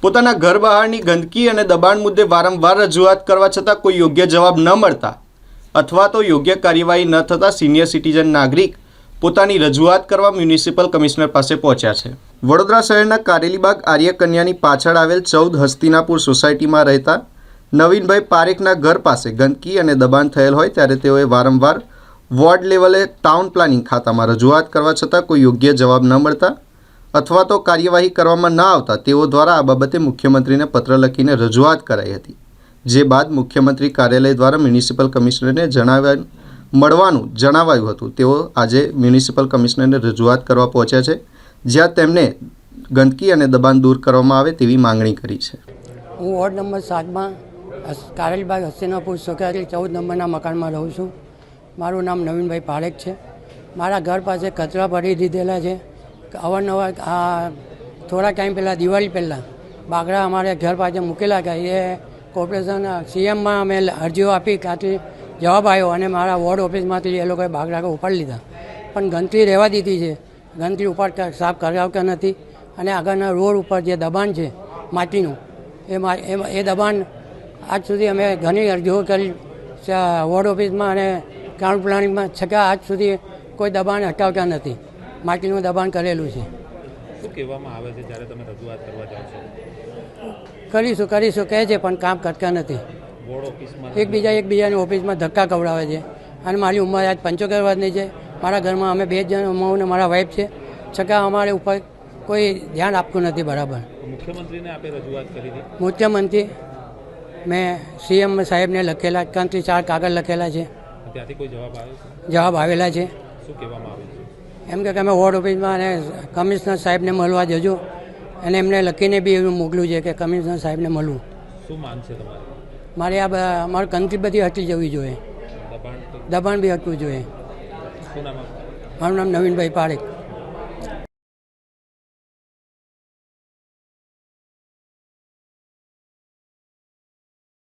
પોતાના ઘર બહારની ગંદકી અને દબાણ મુદ્દે વારંવાર રજૂઆત કરવા છતાં કોઈ યોગ્ય જવાબ ન મળતા અથવા તો યોગ્ય કાર્યવાહી ન થતાં સિનિયર સિટીઝન નાગરિક પોતાની રજૂઆત કરવા મ્યુનિસિપલ કમિશનર પાસે પહોંચ્યા છે। વડોદરા શહેરના કારેલીબાગ આર્ય કન્યાની પાછળ આવેલ 14 હસ્તિનાપુર સોસાયટીમાં રહેતા નવીનભાઈ પારેખના ઘર પાસે ગંદકી અને દબાણ થયેલ હોય ત્યારે તેઓએ વારંવાર વોર્ડ લેવલે ટાઉન પ્લાનિંગ ખાતામાં રજૂઆત કરવા છતાં કોઈ યોગ્ય જવાબ ન મળતા અથવા તો કાર્યવાહી કરવામાં ન આવતા તેઓ દ્વારા આ બાબતે મુખ્યમંત્રીને પત્ર લખીને રજૂઆત કરાઈ હતી। જે બાદ મુખ્યમંત્રી કાર્યાલય દ્વારા મ્યુનિસિપલ કમિશનરને મળવાનું જણાવાયું હતું। તેઓ આજે મ્યુનિસિપલ કમિશનરને રજૂઆત કરવા પહોંચ્યા છે, જ્યાં તેમને ગંદકી અને દબાણ દૂર કરવામાં આવે તેવી માંગણી કરી છે। હું વોર્ડ નંબર 7માં કારેલીબાગ હસ્તિનાપુર સોસાયટી 14 નંબરના મકાનમાં રહું છું। મારું નામ નવીનભાઈ પારેખ છે। મારા ઘર પાસે કચરા ભરી દીધેલા છે। અવારનવાર થોડા ટાઈમ પહેલાં દિવાળી પહેલાં બાગડા અમારે ઘર પાસે મૂકેલા ગયા। એ કોર્પોરેશન સીએમમાં અમે અરજીઓ આપી, ત્યાંથી જવાબ આવ્યો અને મારા વોર્ડ ઓફિસમાંથી એ લોકોએ બાગડા ઉપાડી લીધા, પણ ગંદકી રહેવા દીધી છે। ગંદકી ઉપાડતા સાફ કરાવતા નથી અને આગળના રોડ ઉપર જે દબાણ છે માટીનું એ દબાણ આજ સુધી અમે ઘણી અરજીઓ કરી વોર્ડ ઓફિસમાં અને ટાઉન પ્લાનિંગમાં, છતાં આજ સુધી કોઈ દબાણ હટાવતા નથી। માટીનું દબાણ કરેલું છે। શું કહેવામાં આવે છે જ્યારે તમે રજૂઆત કરવા જાઓ છો? કરીશું કહે છે, પણ કામ કરતા નથી। બોર્ડ ઓફિસમાં એકબીજાની ઓફિસમાં ધક્કા ખવડાવે છે અને મારી ઉંમર આજ 75 વર્ષની છે। મારા ઘરમાં અમે 2 જણ, હું અને મારા વાઈફ છે, છતાં અમારે ઉપર કોઈ ધ્યાન આપતું નથી બરાબર। મુખ્યમંત્રીને આપે રજૂઆત કરી હતી? મુખ્યમંત્રી મેં સીએમ સાહેબને લખેલા 3 થી 4 કાગળ લખેલા છે। ત્યાંથી કોઈ જવાબ આવ્યો છે? જવાબ આવેલા છે। શું કહેવામાં આવે છે? એમ કે તમે વોર્ડ ઓફિસમાં અને કમિશનર સાહેબને મળવા જજો, અને એમને લખીને બી એવું મોકલ્યું છે કે કમિશનર સાહેબને મળવું। શું માંગ છે તમારી? મારે અમારી ગંદકી બધી હટી જવી જોઈએ, દબાણ બી હટવું જોઈએ। શું નામ? મારું નામ નવીનભાઈ પારેખ।